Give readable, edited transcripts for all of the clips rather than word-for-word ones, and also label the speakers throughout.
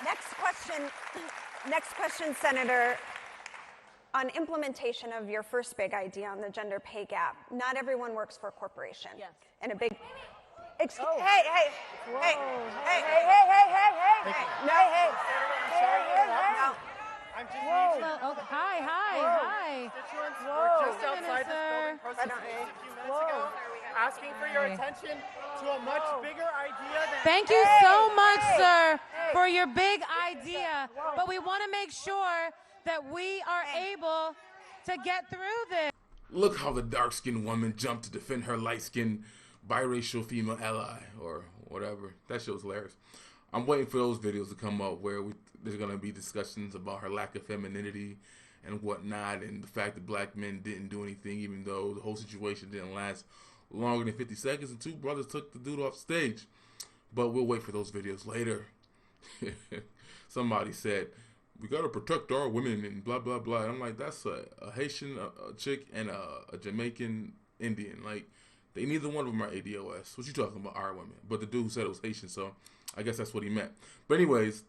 Speaker 1: Next question, Senator. On implementation of your first big idea on the gender pay gap, not everyone works for a corporation.
Speaker 2: Yes.
Speaker 1: And a big.
Speaker 2: Hey.
Speaker 1: No.
Speaker 3: I'm just need to.
Speaker 2: Oh, hi.
Speaker 3: Constituents were just outside this building protesting a few minutes ago, asking for your attention to a much bigger idea than.
Speaker 2: Thank you so much, sir, for your big idea. But we want to make sure that we are able to get through this.
Speaker 4: Look how the dark-skinned woman jumped to defend her light-skinned biracial female ally, or whatever. That show's hilarious. I'm waiting for those videos to come up where there's going to be discussions about her lack of femininity and whatnot, and the fact that black men didn't do anything, even though the whole situation didn't last longer than 50 seconds, and two brothers took the dude off stage. But we'll wait for those videos later. Somebody said, we got to protect our women and blah, blah, blah. And I'm like, that's a Haitian a chick and a Jamaican Indian. Like, they neither one of them are ADOS. What you talking about, our women? But the dude who said it was Haitian, so I guess that's what he meant. But anyways,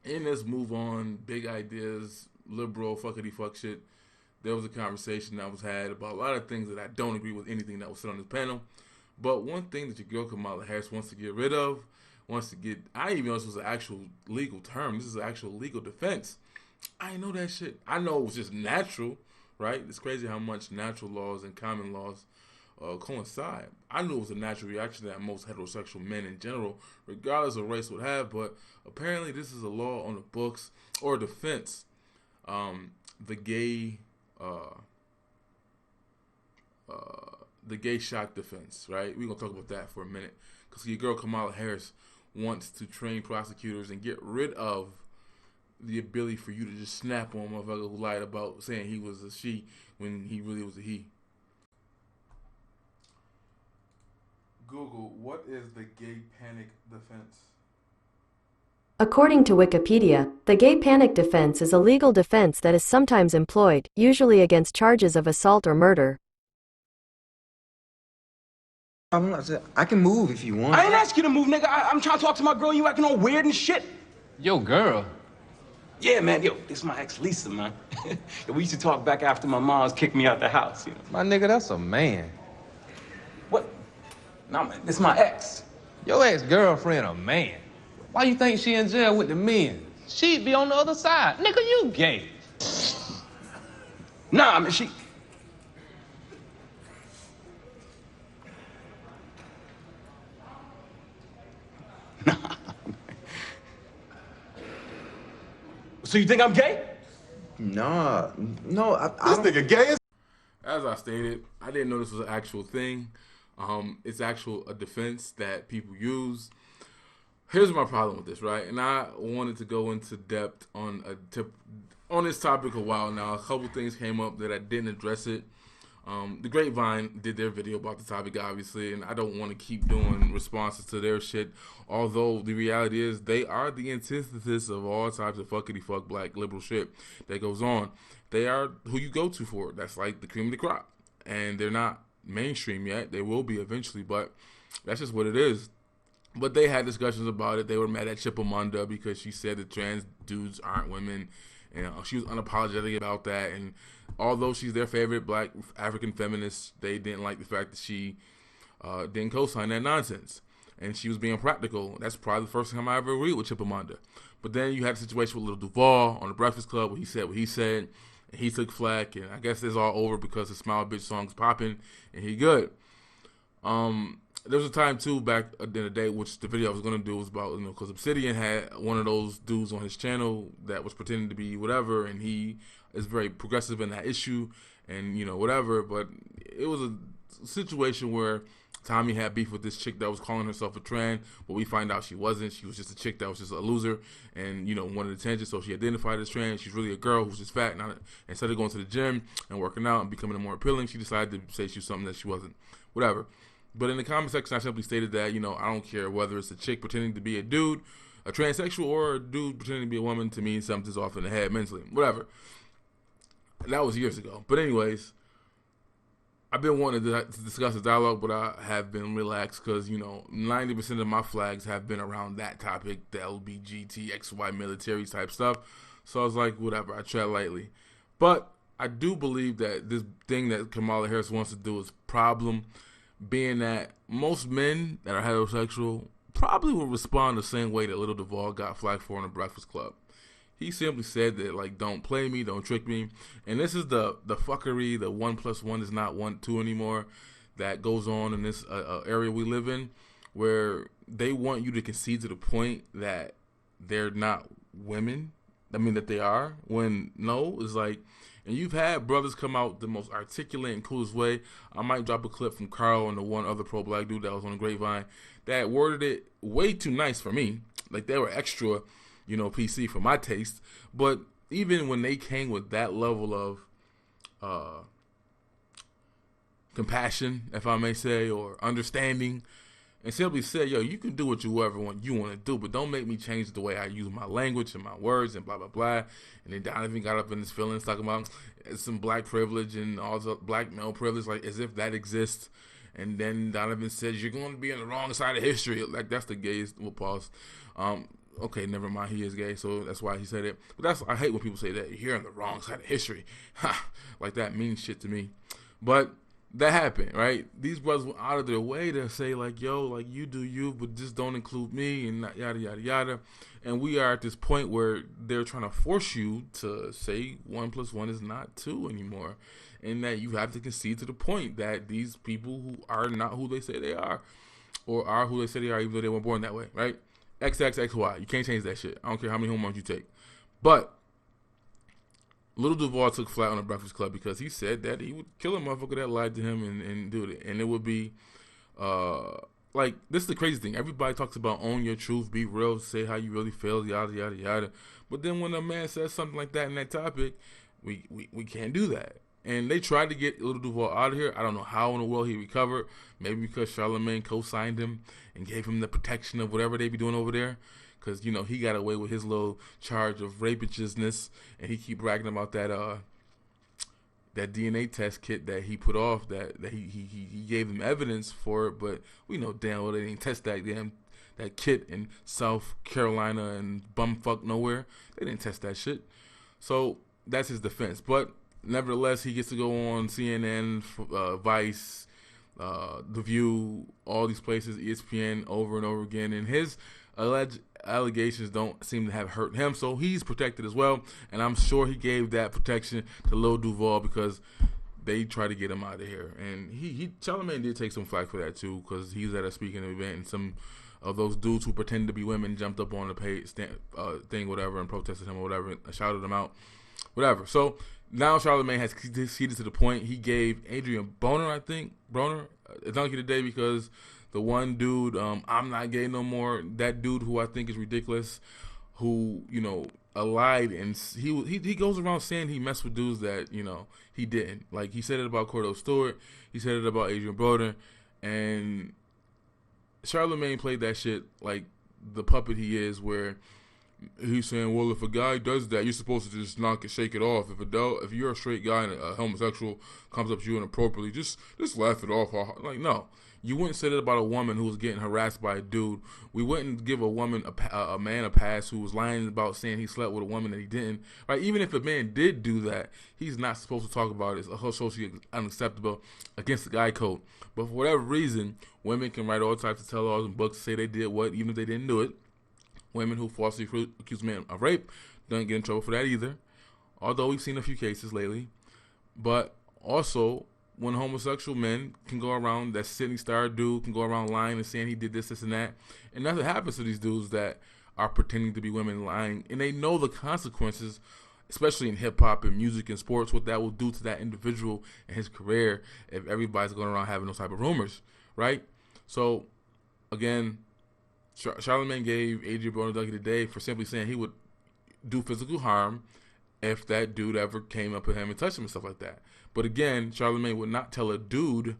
Speaker 4: in this move on, big ideas, liberal, fuckity fuck shit, there was a conversation that was had about a lot of things that I don't agree with anything that was said on this panel. But one thing that your girl Kamala Harris wants to get rid of, I didn't even know this was an actual legal term. This is an actual legal defense. I didn't know that shit. I know it was just natural, right? It's crazy how much natural laws and common laws coincide. I knew it was a natural reaction that most heterosexual men in general, regardless of race, would have, but apparently this is a law on the books or defense. The gay shock defense, right? We're gonna talk about that for a minute, because your girl Kamala Harris wants to train prosecutors and get rid of the ability for you to just snap on a motherfucker who lied about saying he was a she when he really was a he. Google, what is the gay panic defense?
Speaker 5: According to Wikipedia, the gay panic defense is a legal defense that is sometimes employed, usually against charges of assault or murder.
Speaker 6: I can move if you want.
Speaker 7: I ain't ask you to move, nigga. I'm trying to talk to my girl. You acting all weird and shit.
Speaker 6: Yo, girl.
Speaker 7: Yeah, man. Yo, this is my ex Lisa, man. We used to talk back after my mom's kicked me out the house, you know.
Speaker 6: My nigga, that's a man.
Speaker 7: What? Nah, man. This is my ex.
Speaker 6: Your ex-girlfriend a man. Why you think she in jail with the men? She'd be on the other side. Nigga, you gay.
Speaker 7: Nah, I mean, she... So you think I'm gay?
Speaker 6: No, I
Speaker 3: This nigga gay as.
Speaker 4: As I stated, I didn't know this was an actual thing. It's actual a defense that people use. Here's my problem with this, right? And I wanted to go into depth on this topic a while now. A couple things came up that I didn't address it. The Grapevine did their video about the topic, obviously, and I don't want to keep doing responses to their shit. Although the reality is they are the antithesis of all types of fuckity fuck black liberal shit that goes on. They are who you go to for it. That's like the cream of the crop. And they're not mainstream yet. They will be eventually, but that's just what it is. But they had discussions about it. They were mad at Chipamanda because she said that trans dudes aren't women. And she was unapologetic about that. And although she's their favorite black African feminist, they didn't like the fact that she didn't co-sign that nonsense. And she was being practical. That's probably the first time I ever agreed with Chipamanda. But then you had a situation with Lil Duval on the Breakfast Club where he said what he said. And he took flack. And I guess it's all over because the Smile Bitch song's popping. And he good. There was a time too back in the day, which the video I was gonna do was about, because Obsidian had one of those dudes on his channel that was pretending to be whatever, and he is very progressive in that issue, and whatever. But it was a situation where Tommy had beef with this chick that was calling herself a trans, but we find out she wasn't. She was just a chick that was just a loser, and wanted attention. So she identified as trans. She's really a girl who's just fat. And instead of going to the gym and working out and becoming more appealing, she decided to say she was something that she wasn't. Whatever. But in the comment section, I simply stated that, I don't care whether it's a chick pretending to be a dude, a transsexual, or a dude pretending to be a woman. To me, something's off in the head mentally. Whatever. That was years ago. But anyways, I've been wanting to discuss the dialogue, but I have been relaxed because, 90% of my flags have been around that topic, the LBGTXY military type stuff. So I was like, whatever, I tread lightly. But I do believe that this thing that Kamala Harris wants to do is a problem, being that most men that are heterosexual probably will respond the same way that Little Duval got flagged for in the Breakfast Club. He simply said that, like, don't play me, don't trick me. And this is the fuckery, the 1 + 1 is not 2 anymore, that goes on in this area we live in, where they want you to concede to the point that they're not women. I mean, that they are, when no, it's like, and you've had brothers come out the most articulate and coolest way. I might drop a clip from Carl and the one other pro-black dude that was on the Grapevine that worded it way too nice for me. Like, they were extra, PC for my taste. But even when they came with that level of compassion, if I may say, or understanding, and simply said, yo, you can do what you want to do, but don't make me change the way I use my language and my words and blah, blah, blah. And then Donovan got up in his feelings talking about some black privilege and all the black male privilege, like as if that exists. And then Donovan says, you're going to be on the wrong side of history. Like, that's the gayest. We'll pause. Okay, never mind. He is gay, so that's why he said it. But I hate when people say that. You're on the wrong side of history. Like, that means shit to me. But that happened, right? These brothers went out of their way to say, like, yo, like, you do you, but just don't include me, and yada, yada, yada. And we are at this point where they're trying to force you to say 1 + 1 is not 2 anymore. And that you have to concede to the point that these people who are not who they say they are, or are who they say they are, even though they weren't born that way, right? XXXY. You can't change that shit. I don't care how many hormones you take. But Little Duval took flat on the Breakfast Club because he said that he would kill a motherfucker that lied to him and do it. And it would be, like, this is the crazy thing. Everybody talks about own your truth, be real, say how you really feel, yada, yada, yada. But then when a man says something like that in that topic, we can't do that. And they tried to get Little Duval out of here. I don't know how in the world he recovered. Maybe because Charlamagne co-signed him and gave him the protection of whatever they be doing over there. Because, he got away with his little charge of rapaciousness. And he keep bragging about that that DNA test kit that he put off, that he gave them evidence for it. But we know damn well they didn't test that kit in South Carolina and bumfuck nowhere. They didn't test that shit. So that's his defense. But nevertheless, he gets to go on CNN, Vice, The View, all these places, ESPN, over and over again. And his alleged allegations don't seem to have hurt him, so he's protected as well. And I'm sure he gave that protection to Lil Duval because they tried to get him out of here. And Charlamagne did take some flack for that too, because he was at a speaking event and some of those dudes who pretended to be women jumped up on the thing, whatever, and protested him or whatever, and shouted him out, whatever. So now Charlamagne has conceded to the point. He gave Adrian Broner a donkey today because the one dude, I'm not gay no more, that dude who I think is ridiculous, who, lied, and he goes around saying he messed with dudes that, he didn't. Like, he said it about Cordell Stewart, he said it about Adrian Broner, and Charlamagne played that shit like the puppet he is, where he's saying, well, if a guy does that, you're supposed to just not shake it off. If you're a straight guy and a homosexual comes up to you inappropriately, just laugh it off. Like, no. You wouldn't say that about a woman who was getting harassed by a dude. We wouldn't give a man a pass who was lying about saying he slept with a woman that he didn't. Right? Even if a man did do that, he's not supposed to talk about it. It's socially unacceptable against the guy code. But for whatever reason, women can write all types of tell-alls and books, say they did what, even if they didn't do it. Women who falsely accuse men of rape don't get in trouble for that either. Although we've seen a few cases lately. But also, when homosexual men can go around, that Sydney Star dude can go around lying and saying he did this, and that. And nothing happens to these dudes that are pretending to be women lying. And they know the consequences, especially in hip-hop and music and sports, what that will do to that individual and his career if everybody's going around having those type of rumors, right? So, again, Charlamagne gave Adrian Broner Dougie today for simply saying he would do physical harm if that dude ever came up to him and touched him and stuff like that. But again, Charlamagne would not tell a dude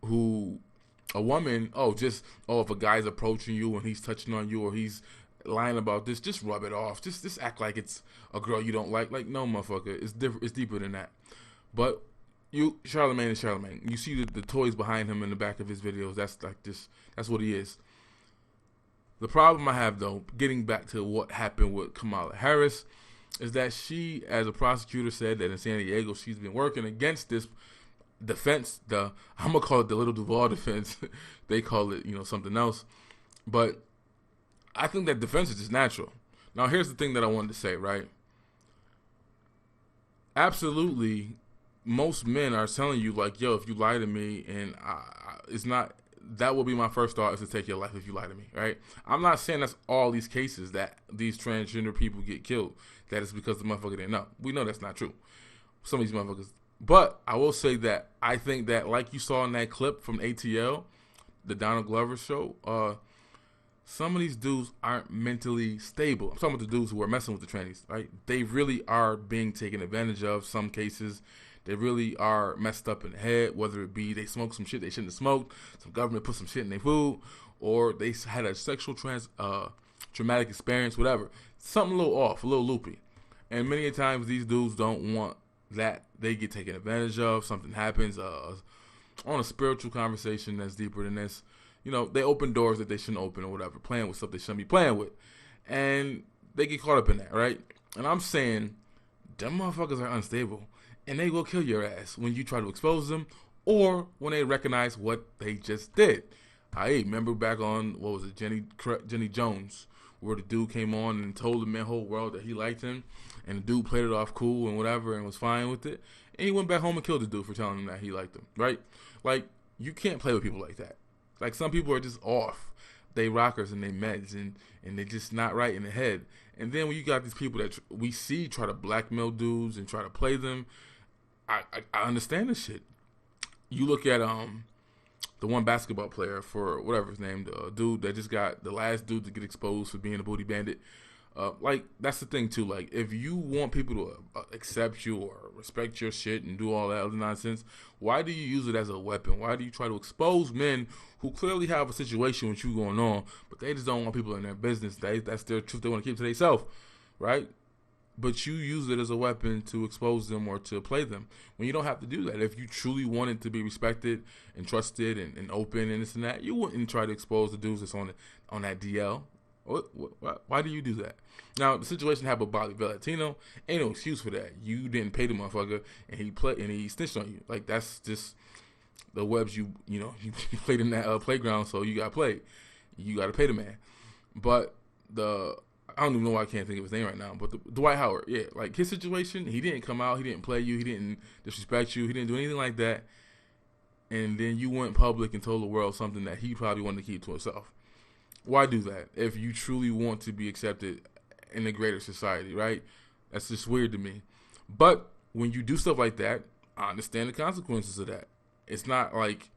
Speaker 4: a woman, if a guy's approaching you and he's touching on you or he's lying about this, just rub it off. Just act like it's a girl you don't like. Like, no, motherfucker, it's different. It's deeper than that. But Charlemagne is Charlemagne. You see the toys behind him in the back of his videos. That's what he is. The problem I have, though, getting back to what happened with Kamala Harris, is that she, as a prosecutor, said that in San Diego she's been working against this defense. I'm gonna call it the Little Duval defense. They call it, something else. But I think that defense is just natural. Now, here's the thing that I wanted to say, right? Absolutely, most men are telling you, like, yo, if you lie to me, and it's not, that will be my first thought, is to take your life if you lie to me, right? I'm not saying that's all these cases that these transgender people get killed, that it's because the motherfucker didn't know. We know that's not true. Some of these motherfuckers. But I will say that I think that, like you saw in that clip from ATL, the Donald Glover show, some of these dudes aren't mentally stable. I'm talking about the dudes who are messing with the trannies, right? They really are being taken advantage of. Some cases, they really are messed up in the head, whether it be they smoked some shit they shouldn't have smoked, some government put some shit in their food, or they had a sexual traumatic experience, whatever. Something a little off, a little loopy. And many a times these dudes don't want that. They get taken advantage of. Something happens on a spiritual conversation that's deeper than this. They open doors that they shouldn't open or whatever, playing with stuff they shouldn't be playing with. And they get caught up in that, right? And I'm saying, them motherfuckers are unstable. And they will kill your ass when you try to expose them or when they recognize what they just did. I remember back on, what was it, Jenny Jones, where the dude came on and told the whole world that he liked him. And the dude played it off cool and whatever and was fine with it. And he went back home and killed the dude for telling him that he liked him, right? Like, you can't play with people like that. Like, some people are just off. They rockers and they meds and they're just not right in the head. And then when you got these people that we see try to blackmail dudes and try to play them, I understand this shit. You look at the one basketball player for whatever his name, the dude that just got the last dude to get exposed for being a booty bandit. Like, that's the thing too. Like, if you want people to accept you or respect your shit and do all that other nonsense, why do you use it as a weapon? Why do you try to expose men who clearly have a situation with you going on, but they just don't want people in their business? That's their truth. They want to keep to themselves, right? But you use it as a weapon to expose them or to play them when you don't have to do that. If you truly wanted to be respected and trusted and open and this and that, you wouldn't try to expose the dudes that's on that DL. Why do you do that? Now, the situation happened with Bobby Valentino. Ain't no excuse for that. You didn't pay the motherfucker, and he snitched on you. Like, that's just the webs you played in that playground, so you got played. You got to pay the man. But I don't even know why I can't think of his name right now. But Dwight Howard, yeah, like his situation, he didn't come out, he didn't play you, he didn't disrespect you, he didn't do anything like that. And then you went public and told the world something that he probably wanted to keep to himself. Why do that if you truly want to be accepted in a greater society, right? That's just weird to me. But when you do stuff like that, I understand the consequences of that. It's not like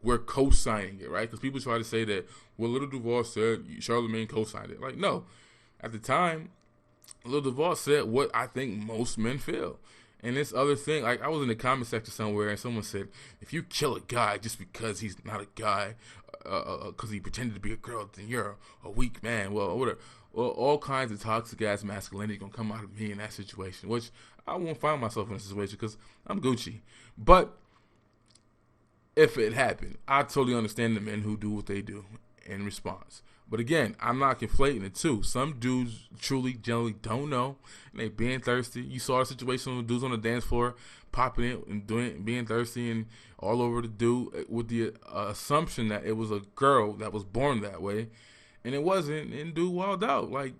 Speaker 4: we're co-signing it, right? Because people try to say that, well, Little Duval said Charlemagne co-signed it. Like, no. At the time, Little Duval said what I think most men feel. And this other thing, like, I was in the comment section somewhere and someone said, if you kill a guy just because he's not a guy, because he pretended to be a girl, then you're a weak man. Well, whatever. Well, all kinds of toxic ass masculinity gonna come out of me in that situation, which I won't find myself in a situation because I'm Gucci. But if it happened, I totally understand the men who do what they do in response. But again, I'm not conflating the two. Some dudes truly, generally don't know, and they being thirsty. You saw a situation with dudes on the dance floor popping it and being thirsty and all over the dude with the assumption that it was a girl that was born that way, and it wasn't, and dude wilded out. Like,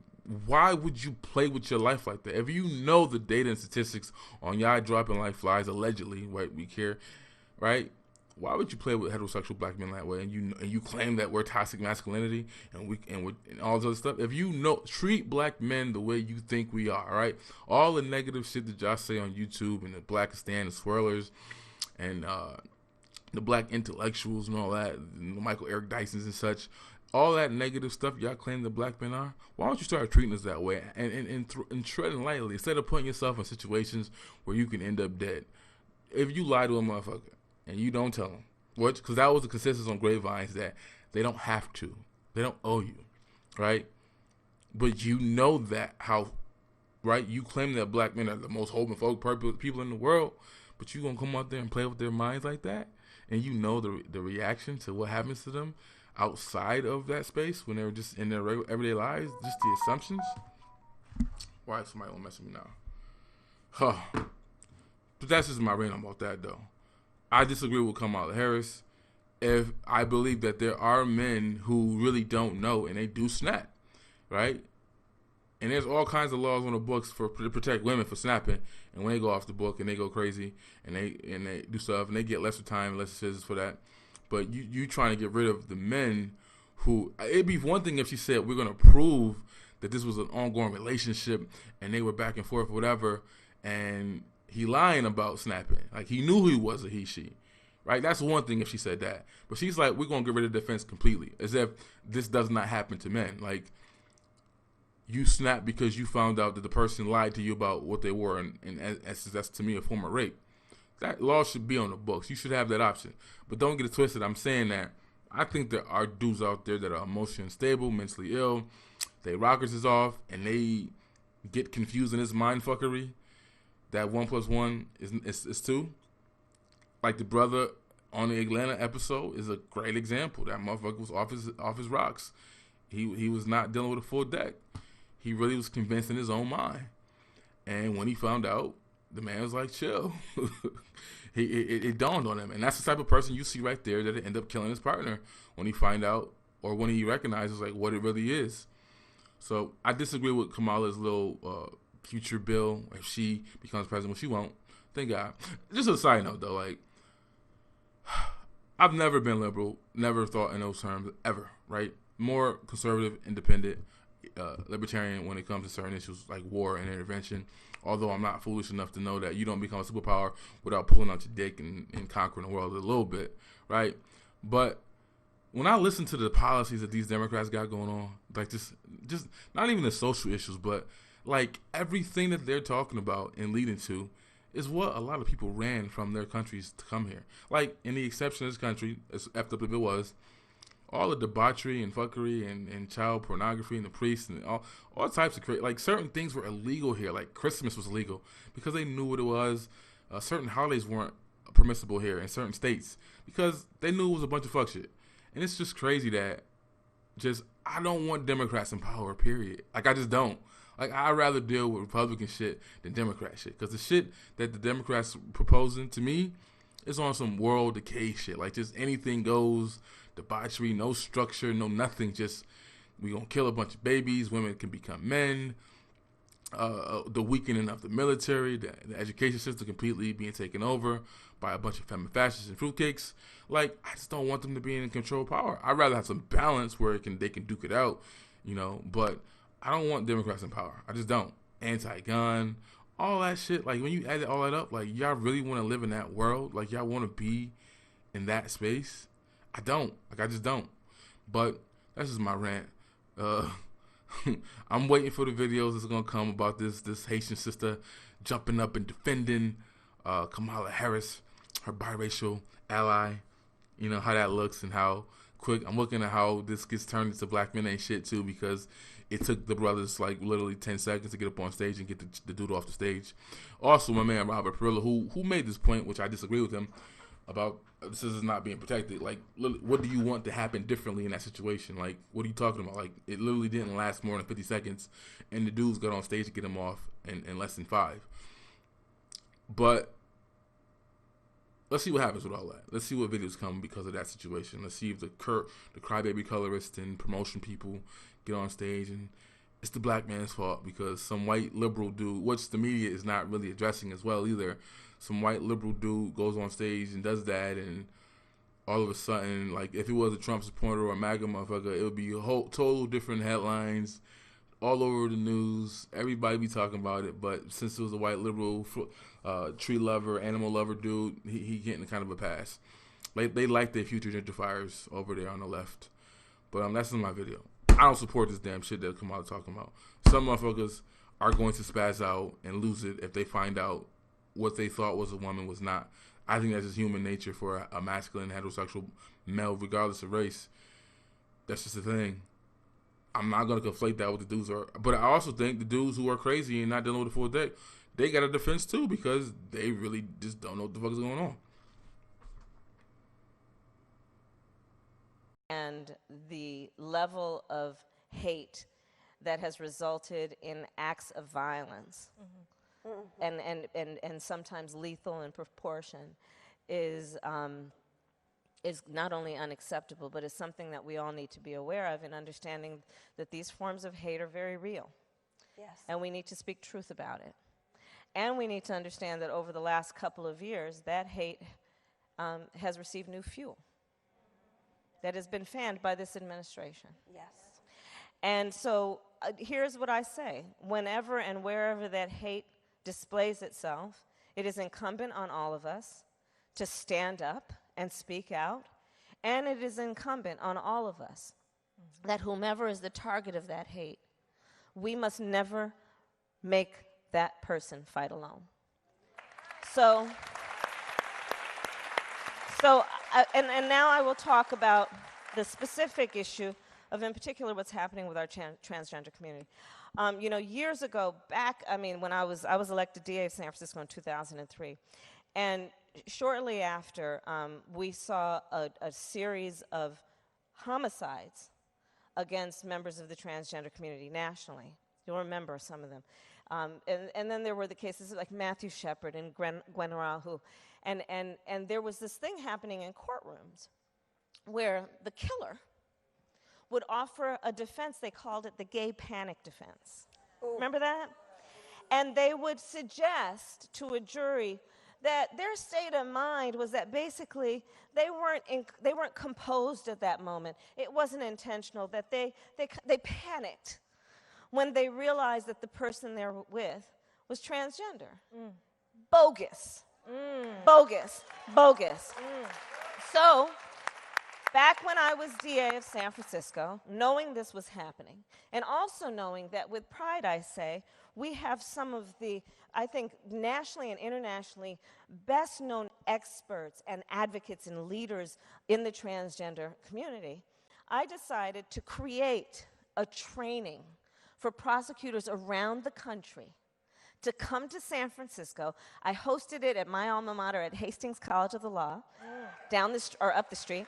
Speaker 4: why would you play with your life like that? If you know the data and statistics on y'all dropping like flies, allegedly, right, we care, right? Why would you play with heterosexual black men that way? And you claim that we're toxic masculinity and all this other stuff. If you know, treat black men the way you think we are, right? All the negative shit that y'all say on YouTube and the Blackistan, the swirlers, and the black intellectuals and all that, and the Michael Eric Dysons and such, all that negative stuff y'all claim that black men are. Why don't you start treating us that way and treading lightly instead of putting yourself in situations where you can end up dead? If you lie to a motherfucker and you don't tell them, because that was the consensus on Grapevines, that they don't have to, they don't owe you, right? But you know that how, right? You claim that black men are the most homophobic people in the world, But you gonna come out there and play with their minds like that, and you know the reaction to what happens to them outside of that space when they're just in their everyday lives, just the assumptions. Why is somebody gonna mess with me now? Huh. But that's just my rant about that, though. I disagree with Kamala Harris. If I believe that there are men who really don't know and they do snap, right? And there's all kinds of laws on the books to protect women for snapping. And when they go off the book and they go crazy and they do stuff and they get lesser time, lesser sentences for that. But you trying to get rid of the men who, it'd be one thing if she said we're gonna prove that this was an ongoing relationship and they were back and forth or whatever, and he lying about snapping. Like he knew who he was, a he, she. Right? That's one thing if she said that. But she's like, we're gonna get rid of the defense completely. As if this does not happen to men. Like you snap because you found out that the person lied to you about what they were, and that's to me a form of rape. That law should be on the books. You should have that option. But don't get it twisted. I'm saying that I think there are dudes out there that are emotionally unstable, mentally ill. Their rockers is off, and they get confused in this mind fuckery. That 1 + 1 is 2. Like the brother on the Atlanta episode is a great example. That motherfucker was off his rocks. He was not dealing with a full deck. He really was convinced in his own mind. And when he found out, the man was like, chill. It dawned on him. And that's the type of person you see right there that end up killing his partner when he find out or when he recognizes like what it really is. So I disagree with Kamala's little future bill. If she becomes president, well, she won't. Thank God. Just a side note though, like I've never been liberal, never thought in those terms ever, right? More conservative, independent, libertarian when it comes to certain issues like war and intervention. Although I'm not foolish enough to know that you don't become a superpower without pulling out your dick and conquering the world a little bit, right? But when I listen to the policies that these Democrats got going on, like just not even the social issues, but like everything that they're talking about and leading to is what a lot of people ran from their countries to come here. Like, in the exception of this country, as effed up as it was, all the debauchery and fuckery and child pornography and the priests and all types of like certain things were illegal here. Like Christmas was illegal because they knew what it was. Certain holidays weren't permissible here in certain states because they knew it was a bunch of fuck shit. And it's just crazy that I don't want Democrats in power, period. Like, I just don't. Like, I'd rather deal with Republican shit than Democrat shit. Because the shit that the Democrats proposing to me is on some world decay shit. Like, just anything goes, debauchery, no structure, no nothing. Just, we gonna kill a bunch of babies, women can become men, the weakening of the military, the education system completely being taken over by a bunch of feminine fascists and fruitcakes. Like, I just don't want them to be in control of power. I'd rather have some balance where they can duke it out, you know, but I don't want Democrats in power. I just don't. Anti-gun, all that shit. Like, when you add all that up, like, y'all really want to live in that world? Like, y'all want to be in that space? I don't. Like, I just don't. But that's just my rant. I'm waiting for the videos that's going to come about this Haitian sister jumping up and defending Kamala Harris, her biracial ally. You know, how that looks and how quick. I'm looking at how this gets turned into black men ain't shit, too, because it took the brothers, like, literally 10 seconds to get up on stage and get the dude off the stage. Also, my man, Robert Perillo, who made this point, which I disagree with him, about this is not being protected. Like, what do you want to happen differently in that situation? Like, what are you talking about? Like, it literally didn't last more than 50 seconds, and the dudes got on stage to get him off in less than 5. But let's see what happens with all that. Let's see what videos come because of that situation. Let's see if the crybaby colorists and promotion people get on stage and it's the black man's fault because some white liberal dude, which the media is not really addressing as well either, some white liberal dude goes on stage and does that, and all of a sudden, like, if it was a Trump supporter or a MAGA motherfucker, it would be a whole total different headlines all over the news. Everybody be talking about it, but since it was a white liberal, tree lover, animal lover dude, he getting kind of a pass. Like, they like their future gentrifiers over there on the left. But that's in my video. I don't support this damn shit that Kamala talking about. Some motherfuckers are going to spaz out and lose it if they find out what they thought was a woman was not. I think that's just human nature for a masculine heterosexual male, regardless of race. That's just the thing. I'm not going to conflate that with the dudes. But I also think the dudes who are crazy and not dealing with a full deck, they got a defense too because they really just don't know what the fuck is going on.
Speaker 8: And the level of hate that has resulted in acts of violence, and sometimes lethal in proportion, is not only unacceptable, but is something that we all need to be aware of in understanding that these forms of hate are very real.
Speaker 1: Yes.
Speaker 8: And we need to speak truth about it. And we need to understand that over the last couple of years, that hate has received new fuel that has been fanned by this administration.
Speaker 1: Yes.
Speaker 8: And so here's what I say. Whenever and wherever that hate displays itself, it is incumbent on all of us to stand up and speak out. And it is incumbent on all of us that whomever is the target of that hate, we must never make that person fight alone. And now I will talk about the specific issue of, in particular, what's happening with our transgender community. Years ago, when I was elected DA of San Francisco in 2003, and shortly after, we saw a series of homicides against members of the transgender community nationally. You'll remember some of them. And then there were the cases like Matthew Shepard and Gwen Rahu. And there was this thing happening in courtrooms where the killer would offer a defense. They called it the gay panic defense. Ooh. Remember that? And they would suggest to a jury that their state of mind was that basically they weren't composed at that moment. It wasn't intentional, that they panicked when they realized that the person they're with was transgender. Bogus. Bogus. Bogus. So, back when I was DA of San Francisco, knowing this was happening, and also knowing that with pride I say, we have some of the, I think, nationally and internationally best known experts and advocates and leaders in the transgender community, I decided to create a training for prosecutors around the country to come to San Francisco. I hosted it at my alma mater at Hastings College of the Law, up the street,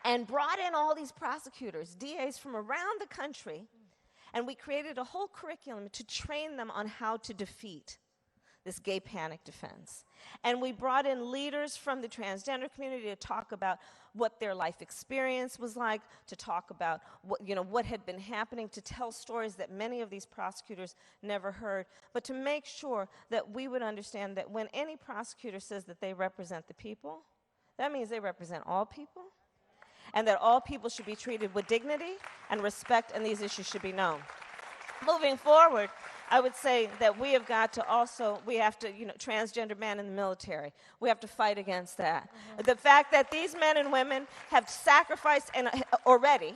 Speaker 8: and brought in all these prosecutors, DAs from around the country, and we created a whole curriculum to train them on how to defeat this gay panic defense. And we brought in leaders from the transgender community to talk about what their life experience was like, to talk about what had been happening, to tell stories that many of these prosecutors never heard, but to make sure that we would understand that when any prosecutor says that they represent the people, that means they represent all people, and that all people should be treated with dignity and respect, and these issues should be known. Moving forward, I would say that we have to, transgender men in the military, we have to fight against that. The fact that these men and women have sacrificed already,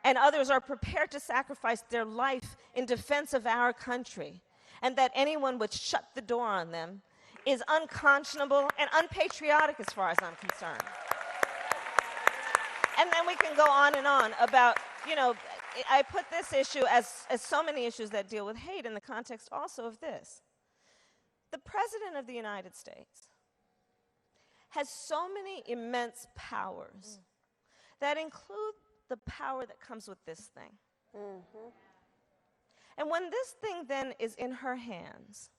Speaker 8: and others are prepared to sacrifice their life in defense of our country, and that anyone would shut the door on them is unconscionable and unpatriotic as far as I'm concerned. And then we can go on and on about, I put this issue as so many issues that deal with hate in the context also of this. The President of the United States has so many immense powers that include the power that comes with this thing. And when this thing then is in her hands,